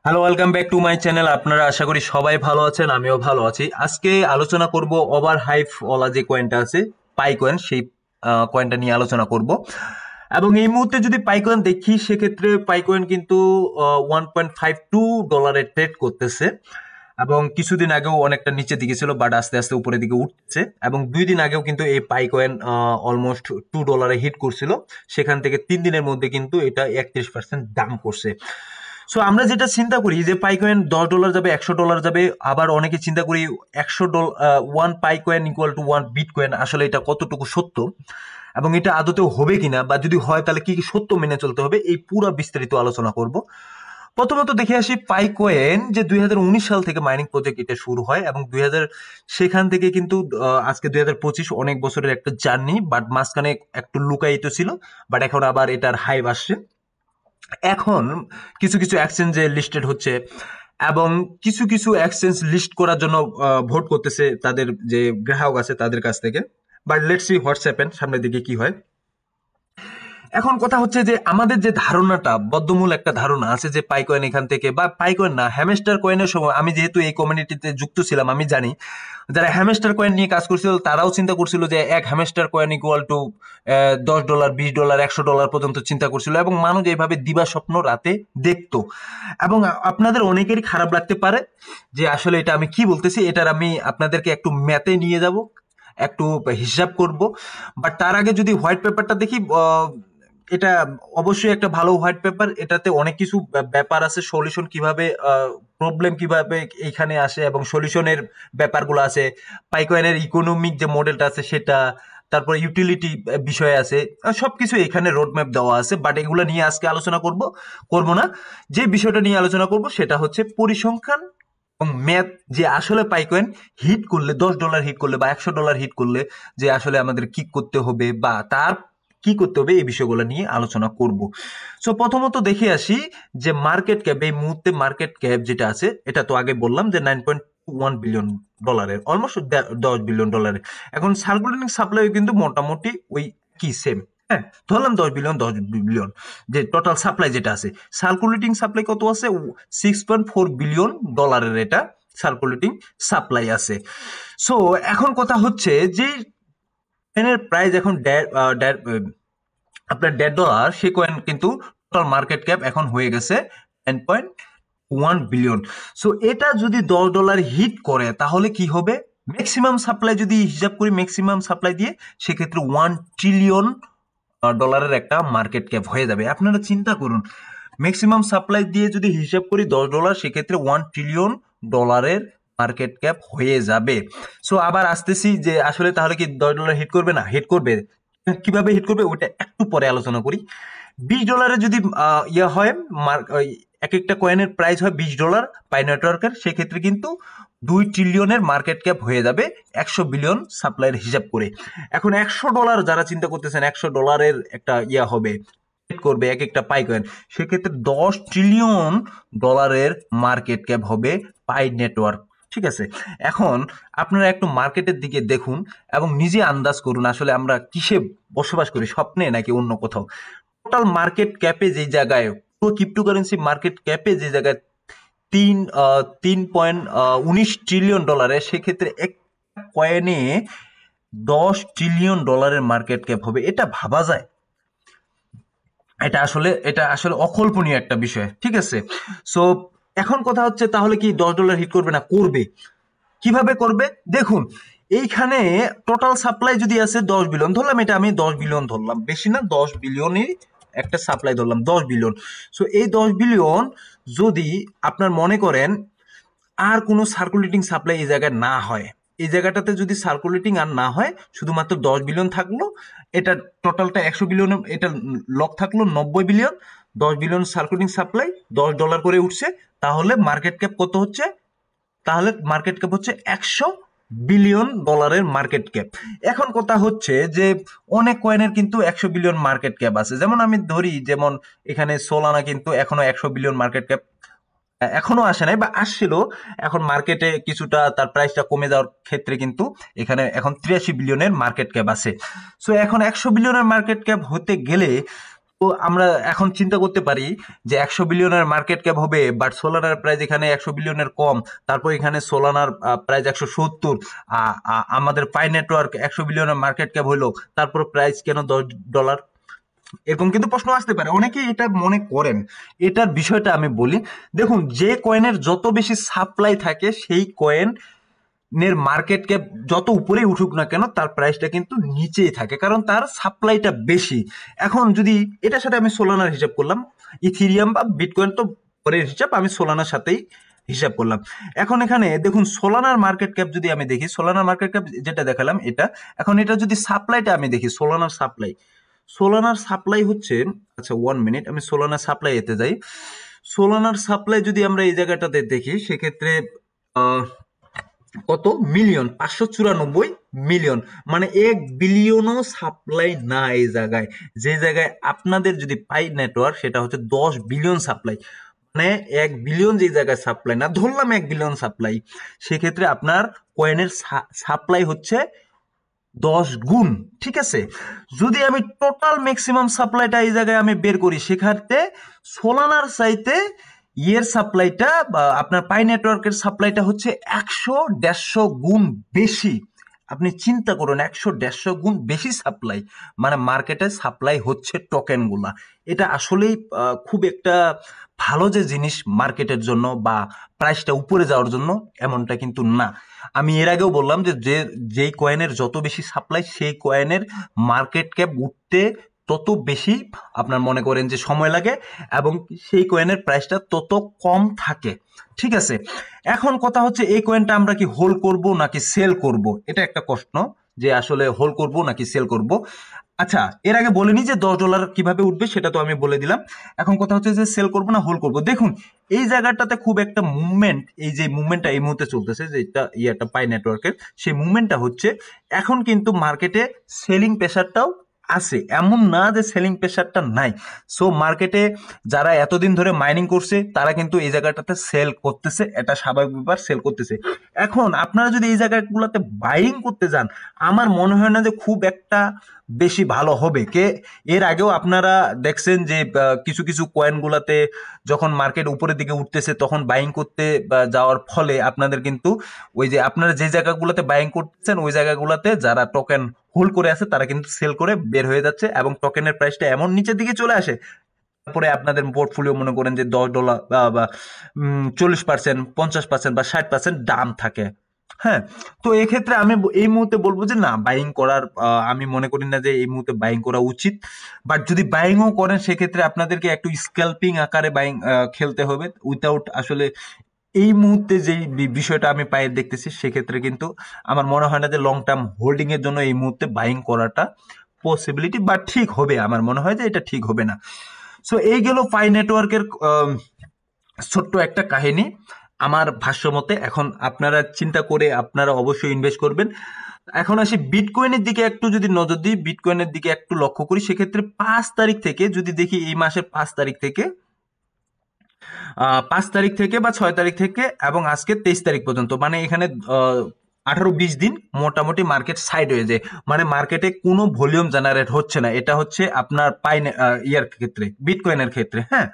Hello, welcome back to my channel. আপনারা আশা করি সবাই ভালো আছেন, আমিও ভালো আছি। আজকে আলোচনা করব ওভার হাইপ ওয়ালা যে কয়েনটা আছে, পাই কয়েন, সেই কয়েনটা নিয়ে আলোচনা করব। এবং এই মুহূর্তে যদি পাই কয়েন দেখি, সেক্ষেত্রে পাই কয়েন কিন্তু $1.52 ট্রেড করতেছে। এবং কিছুদিন আগেও অনেকটা নিচের দিকে ছিল, বাট আস্তে আস্তে উপরের দিকে উঠছে। এবং 2 দিন আগেও কিন্তু এই পাই কয়েন অলমোস্ট $2 হিট করছিল। সেখান থেকে 3 দিনের মধ্যে কিন্তু এটা 31% দাম করছে। সো আমরা যেটা চিন্তা করি যে পাই কয়েন $10 যাবে, $100 যাবে। আবার অনেকে চিন্তা করি $100 one Pi coin equal to one bitcoin. আসলে এটা কতটুকু সত্য এবং এটা আদতেও হবে কিনা, বা যদি হয় তাহলে কি কি সত্য মেনে চলতে হবে, এই পুরো বিস্তারিত আলোচনা করব। প্রথমত দেখে আসি পাই কয়েন যে 2019 সাল থেকে মাইনিং প্রজেক্ট এটা শুরু হয়, এবং সেখান থেকে কিন্তু আজকে 2025, অনেক বছরের একটা জার্নি। বাট মাঝখানে একটু লুকায়িত ছিল, বাট এখন আবার এটার হাইপ আসছে। এখন কিছু কিছু এক্সচেঞ্জে লিস্টেড হচ্ছে, এবং কিছু কিছু এক্সচেঞ্জ লিস্ট করার জন্য ভোট করতেছে তাদের যে গ্রাহক আছে তাদের কাছ থেকে। But let's see what's happen, সামনের দিকে কি হয়। এখন কথা হচ্ছে যে আমাদের যে ধারণাটা, বদ্ধমূল একটা ধারণা আছে যে পাই কয়েন এখান থেকে, বা পাই কয়েন না, হ্যামস্টার কয়েনের সময়, আমি যেহেতু এই কমিউনিটিতে যুক্ত ছিলাম, আমি জানি যারা হ্যামস্টার কয়েন নিয়ে কাজ করছিল তারাও চিন্তা করছিল যে এক হ্যামস্টার কয়েন ইকুয়াল টু $10, $20, $100 পর্যন্ত চিন্তা করছিল, এবং মানুষ এইভাবে দিবা স্বপ্ন রাতে দেখতো। এবং আপনাদের অনেকেরই খারাপ লাগতে পারে যে আসলে এটা আমি কি বলতেছি। এটার আমি আপনাদেরকে একটু ম্যাথে নিয়ে যাব, একটু হিসাব করব। বাট তার আগে যদি হোয়াইট পেপারটা দেখি, এটা অবশ্যই একটা ভালো হোয়াইট পেপার। এটাতে অনেক কিছু ব্যাপার আছে, সলিউশন কিভাবে, প্রবলেম কিভাবে এইখানে আসে, এবং সলিউশনের ব্যাপারগুলো আছে। পাইকয়েনের ইকোনমিক যে মডেলটা আছে সেটা, তারপর ইউটিলিটি বিষয় আছে, সবকিছু এখানে রোডম্যাপ দেওয়া আছে। বাট এগুলো নিয়ে আজকে আলোচনা করব না। যে বিষয়টা নিয়ে আলোচনা করব সেটা হচ্ছে পরিসংখ্যান এবং ম্যাথ, যে আসলে পাইকয়েন হিট করলে, $10 হিট করলে বা $100 হিট করলে যে আসলে আমাদের কি করতে হবে, বা তার কি করতে হবে, এই বিষয়গুলো নিয়ে আলোচনা করব। সো প্রথমত দেখে আসি যে মার্কেট ক্যাপ, এই মুহূর্তে মার্কেট ক্যাপ যেটা আছে, এটা তো আগে বললাম যে $9.1 বিলিয়ন, অলমোস্ট $10 বিলিয়ন। এখন সার্কুলেটিং সাপ্লাই কিন্তু মোটামুটি ওই কি সেম, হ্যাঁ, ধরলাম 10 বিলিয়ন, 10 বিলিয়ন, যে টোটাল সাপ্লাই যেটা আছে। সার্কুলেটিং সাপ্লাই কত আছে? $6.4 বিলিয়ন এটা সার্কুলেটিং সাপ্লাই আছে। সো এখন কথা হচ্ছে যে কয়েনের প্রাইস এখন আপনার $1.5, সেই কয়েন কিন্তু টোটাল মার্কেট ক্যাপ এখন হয়ে গেছে 10.1 বিলিয়ন। সো এটা যদি $10 হিট করে তাহলে কি হবে? ম্যাক্সিমাম সাপ্লাই যদি হিসাব করি, ম্যাক্সিমাম সাপ্লাই দিয়ে, সেক্ষেত্রে $1 ট্রিলিয়ন একটা মার্কেট ক্যাপ হয়ে যাবে। আপনারা চিন্তা করুন, ম্যাক্সিমাম সাপ্লাই দিয়ে যদি হিসাব করি $10, সেক্ষেত্রে $1 ট্রিলিয়ন মার্কেট ক্যাপ হয়ে যাবে। সো আবার আসতেছি যে আসলে তাহলে কি $10 হিট করবে? না, হিট করবে। কিভাবে হিট করবে ওটা একটু পরে আলোচনা করি। $20 যদি ইয়া হয়, এক একটা কয়েনের প্রাইস হয় $20 পাই নেটওয়ার্কের, সেক্ষেত্রে কিন্তু 2 ট্রিলিয়নের মার্কেট ক্যাপ হয়ে যাবে 100 বিলিয়ন সাপ্লাইয়ের হিসাব করে। এখন $100 যারা চিন্তা করতেছেন, $100 একটা ইয়া হবে, করবে এক একটা পাই কয়েন, সেক্ষেত্রে $10 ট্রিলিয়ন মার্কেট ক্যাপ হবে পাই নেটওয়ার্ক। ঠিক আছে, এখন আপনারা একটু মার্কেটের দিকে দেখুন এবং নিজে আন্দাজ করুন আসলে আমরা কিসে বসবাস করি, স্বপ্নে নাকি অন্য কোথাও। টোটাল মার্কেট ক্যাপে যে জায়গায়, পুরো ক্রিপ্টোকারেন্সি মার্কেট ক্যাপে যে জায়গায় 3.19 ট্রিলিয়ন, সেক্ষেত্রে এক কয়েনে $10 ট্রিলিয়ন মার্কেট ক্যাপ হবে। এটা ভাবা যায়? এটা আসলে অকল্পনীয় একটা বিষয়। ঠিক আছে, সো এখন কথা হচ্ছে তাহলে কি $10 হিট করবে? না, করবে। কিভাবে করবে দেখুন, এইখানে টোটাল সাপ্লাই যদি আছে 10 বিলিয়ন, ধরলাম, এটা আমি 10 বিলিয়ন ধরলাম, বেশি না, 10 বিলিয়নই একটা সাপ্লাই ধরলাম, 10 বিলিয়ন। সো এই 10 বিলিয়ন যদি আপনার মনে করেন আর কোনো সার্কুলেটিং সাপ্লাই এই জায়গায় না হয়, এই জায়গাটাতে যদি সার্কুলেটিং আর না হয়, শুধুমাত্র 10 বিলিয়ন থাকলো, এটা টোটালটা 100 বিলিয়ন, এটা লক থাকলো 90 বিলিয়ন, 10 বিলিয়ন সার্কুলেটিং সাপ্লাই, $10 করে উঠছে, তাহলে মার্কেট ক্যাপ কত হচ্ছে? তাহলে মার্কেট ক্যাপ হচ্ছে $100 বিলিয়ন মার্কেট ক্যাপ। এখন কথা হচ্ছে যে অনেক কয়েনের কিন্তু 100 বিলিয়ন মার্কেট ক্যাপ আছে। যেমন আমি ধরি, যেমন এখানে সোলানা কিন্তু এখনো 100 বিলিয়ন মার্কেট ক্যাপ এখনো আসে নাই, বা আসছিল, এখন মার্কেটে কিছুটা তার প্রাইসটা কমে যাওয়ার ক্ষেত্রে কিন্তু এখানে এখন 83 বিলিয়নের মার্কেট ক্যাপ আছে। সো এখন 100 বিলিয়নের মার্কেট ক্যাপ হতে গেলে তো আমরা এখন চিন্তা করতে পারি যে 100 বিলিয়নের মার্কেট ক্যাপ হবে, বাট সোলানার প্রাইস এখানে 100 বিলিয়নের কম, তারপর এখানে সোলানার প্রাইস 170, আমাদের পাই নেটওয়ার্ক 100 বিলিয়নের মার্কেট ক্যাপ হলো, তারপর প্রাইস কেন $10? এরকম কিন্তু প্রশ্ন আসতে পারে, অনেকেই এটা মনে করেন। এটার বিষয়টা আমি বলি, দেখুন যে কয়েনের যত বেশি সাপ্লাই থাকে সেই কয়েন এর মার্কেট ক্যাপ যত উপরেই উঠুক না কেন তার প্রাইসটা কিন্তু নিচেই থাকে, কারণ তার সাপ্লাইটা বেশি। এখন যদি এটার সাথে আমি সোলানার হিসাব করলাম, ইথিরিয়াম বা বিটকয়েন তো পরের হিসাব, আমি সোলানার সাথেই হিসাব করলাম। এখন এখানে দেখুন সোলানার মার্কেট ক্যাপ যদি আমি দেখি, সোলানার মার্কেট ক্যাপ যেটা দেখালাম এটা, এখন এটা যদি সাপ্লাইটা আমি দেখি, সোলানার সাপ্লাই হচ্ছে, আচ্ছা 1 মিনিট, আমি সোলানার সাপ্লাই এতে যাই। সোলানার সাপ্লাই যদি আমরা এই জায়গাটাতে দেখি সেক্ষেত্রে কত মিলিয়ন, 594 মিলিয়ন, মানে 1 বিলিয়নও সাপ্লাই না এই জায়গায়। যে জায়গায় আপনাদের যদি পাই নেটওয়ার্ক সেটা হচ্ছে 10 বিলিয়ন সাপ্লাই, মানে 1 বিলিয়ন যে জায়গায় সাপ্লাই না, ধরলাম 1 বিলিয়ন সাপ্লাই, সেক্ষেত্রে আপনার কয়েনের সাপ্লাই হচ্ছে 10 গুণ। ঠিক আছে, যদি আমি টোটাল ম্যাক্সিমাম সাপ্লাইটা এই জায়গায় আমি বের করি, সেক্ষেত্রে সোলানার চাইতে ইয়ের সাপ্লাইটা বা আপনার পাই নেটওয়ার্কের সাপ্লাইটা হচ্ছে 100-150 গুণ বেশি। আপনি চিন্তা করুন, 100-150 গুণ বেশি সাপ্লাই, মানে মার্কেটে সাপ্লাই হচ্ছে টোকেন গুলা। এটা আসলেই খুব একটা ভালো যে জিনিস মার্কেটের জন্য বা প্রাইসটা উপরে যাওয়ার জন্য, এমনটা কিন্তু না। আমি এর আগেও বললাম যে যেই কয়েনের যত বেশি সাপ্লাই সেই কয়েনের মার্কেট ক্যাপ উঠতে তত বেশি আপনার মনে করেন যে সময় লাগে, এবং সেই কয়েনের প্রাইসটা তত কম থাকে। ঠিক আছে, এখন কথা হচ্ছে এই কয়েনটা আমরা কি হোল্ড করব নাকি সেল করব, এটা একটা প্রশ্ন, যে আসলে হোল্ড করব নাকি সেল করব। আচ্ছা, এর আগে বলিনি যে $10 কিভাবে উঠবে, সেটা তো আমি বলে দিলাম। এখন কথা হচ্ছে যে সেল করব না হোল্ড করব। দেখুন এই জায়গাটাতে খুব একটা মুভমেন্ট, এই যে মুভমেন্টটা এই মুহূর্তে চলতেছে, যেটা ইয়েটা পাই নেটওয়ার্কের, সেই মুভমেন্টটা হচ্ছে এখন কিন্তু মার্কেটে সেলিং প্রেসারটাও আছে, এমন না যে সেলিং প্রেসারটা নাই। সো মার্কেটে যারা এতদিন ধরে মাইনিং করছে তারা কিন্তু এই জায়গাটাতে সেল করতেছে, এটা স্বাভাবিক ব্যাপার, সেল করতেছে। এখন আপনারা যদি এই জায়গাগুলোতে বাইং করতে যান, আমার মনে হয় না যে খুব একটা বেশি ভালো হবে। এর আগেও আপনারা দেখছেন যে কিছু কিছু কয়েনগুলোতে যখন মার্কেট উপরের দিকে উঠতেছে তখন বাইং করতে যাওয়ার ফলে আপনাদের কিন্তু ওই যে আপনারা যে জায়গাগুলোতে বাইং করতেছেন ওই জায়গাগুলোতে যারা টোকেন হোল্ড করে আছে তারা কিন্তু সেল করে বের হয়ে যাচ্ছে, এবং টোকেনের প্রাইসটা এমন নিচের দিকে চলে আসে, তারপরে আপনাদের পোর্টফোলিও মনে করেন যে $10 বা 40%, 50% বা 60% দাম থাকে। হ্যাঁ, তো এক্ষেত্রে আমি এই মুহূর্তে বলবো যে না, বাইং করার আমি মনে করি না যে এই মুহূর্তে বাইং করা উচিত। বাট যদি বাইংও করেন সেক্ষেত্রে আপনাদেরকে একটু স্ক্যাল্পিং আকারে বাইং খেলতে হবে, উইথাউট আসলে এই মুহূর্তে যে বিষয়টা আমি পায়ে দেখতেছি, সেক্ষেত্রে কিন্তু আমার মনে হয় না যে লং টার্ম হোল্ডিং এর জন্য এই মুহূর্তে বাইং করাটা পসিবিলিটি বা ঠিক হবে। আমার মনে হয় যে এটা ঠিক হবে না। সো এই গেল পাই নেটওয়ার্কের ছোট্ট একটা কাহিনী আমার ভাষ্য মতে। এখন আপনারা চিন্তা করে আপনারা অবশ্যই ইনভেস্ট করবেন। এখন আসি বিটকয়েনের দিকে একটু যদি নজর দিই, বিটকয়েনের দিকে একটু লক্ষ্য করি, সেক্ষেত্রে 5 তারিখ থেকে যদি দেখি, এই মাসের 5 তারিখ থেকে 5 তারিখ থেকে বা 6 তারিখ থেকে এবং আজকে 23 তারিখ পর্যন্ত, মানে এখানে 18-20 দিন মোটামুটি মার্কেট সাইড হয়ে যায়, মানে মার্কেটে কোনো ভলিউম জেনারেট হচ্ছে না। এটা হচ্ছে আপনার ইয়ার ক্ষেত্রে, বিটকয়েনের ক্ষেত্রে। হ্যাঁ,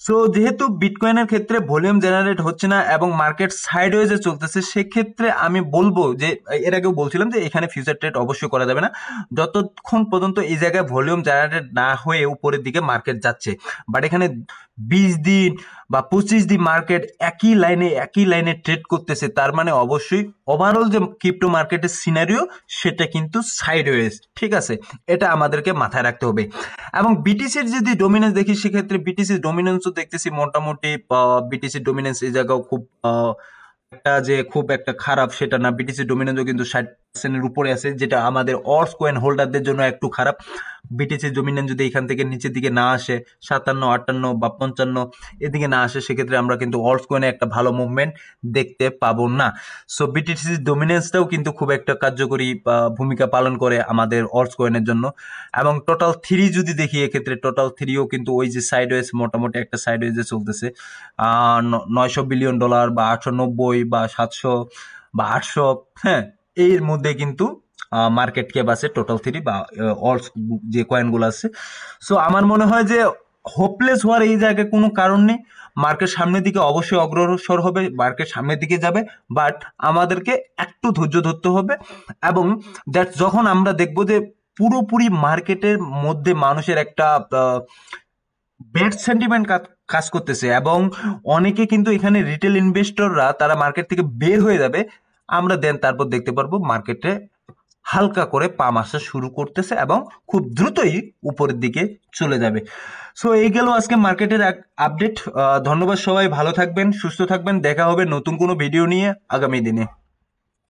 সো যেহেতু বিটকয়েনের ক্ষেত্রে ভলিউম জেনারেট হচ্ছে না এবং মার্কেট সাইডওয়েজে চলতেছে, সেক্ষেত্রে আমি বলবো যে এর আগেও বলছিলাম যে এখানে ফিউচার ট্রেড অবশ্যই করা যাবে না যতক্ষণ পর্যন্ত এই জায়গায় ভলিউম জেনারেট না হয়ে উপরের দিকে মার্কেট যাচ্ছে। বাট এখানে 20 দিন বা 25 দিন মার্কেট একই লাইনে ট্রেড করতেছে, তার মানে অবশ্যই ওভারঅল যে ক্রিপ্টো মার্কেটের সিনারিও সেটা কিন্তু সাইডওয়েজ। ঠিক আছে, এটা আমাদেরকে মাথায় রাখতে হবে। এবং বিটিসির যদি ডমিনেন্স দেখি, সেক্ষেত্রে বিটিসির ডমিনেন্সও দেখতেছি মোটামুটি, বিটিসির ডমিনেন্স এই জায়গাও খুব একটা যে খুব একটা খারাপ সেটা না, বিটিসি ডমিনেন্সও কিন্তু 60%-এর উপরে আছে, যেটা আমাদের অর্স কয়েন হোল্ডারদের জন্য একটু খারাপ। বিটিসি ডমিনেন্স যদি এখান থেকে নিচের দিকে না আসে, 57, 58 বা 55 এদিকে না আসে, সেক্ষেত্রে আমরা কিন্তু অর্স কয়েনে একটা ভালো মুভমেন্ট দেখতে পাবো না। সো বিটিসি ডমিনেন্সটাও কিন্তু খুব একটা কার্যকরী ভূমিকা পালন করে আমাদের অর্স কয়েনের জন্য। এবং টোটাল থ্রি যদি দেখি, এক্ষেত্রে টোটাল থ্রিও কিন্তু ওই যে সাইডওয়েজ, মোটামুটি একটা সাইডওয়েজে চলতেছে। $900 বিলিয়ন বা 890 বা 700 বা 800, হ্যাঁ, এর মধ্যে কিন্তু মার্কেট ক্যাপ আছে টোটাল 3 বা অল যে কয়েনগুলো আছে। সো আমার মনে হয় যে হোপলেস হওয়ার এই জায়গায় কোনো কারণ নেই। মার্কেট সামনের দিকে অবশ্যই অগ্রসর হবে, মার্কেট সামনের দিকে যাবে, বাট আমাদেরকে একটু ধৈর্য ধরতে হবে। এবং দ্যাট যখন আমরা দেখবো যে পুরোপুরি মার্কেটের মধ্যে মানুষের একটা ব্যাড সেন্টিমেন্ট কাজ করতেছে এবং অনেকে কিন্তু এখানে রিটেল ইনভেস্টররা তারা মার্কেট থেকে বের হয়ে যাবে, আমরা দেন তারপর দেখতে পারবো মার্কেটে হালকা করে পাম আসা শুরু করতেছে এবং খুব দ্রুতই উপরের দিকে চলে যাবে। সো এই গেল আজকে মার্কেটের আপডেট। ধন্যবাদ, সবাই ভালো থাকবেন, সুস্থ থাকবেন, দেখা হবে নতুন কোনো ভিডিও নিয়ে আগামী দিনে।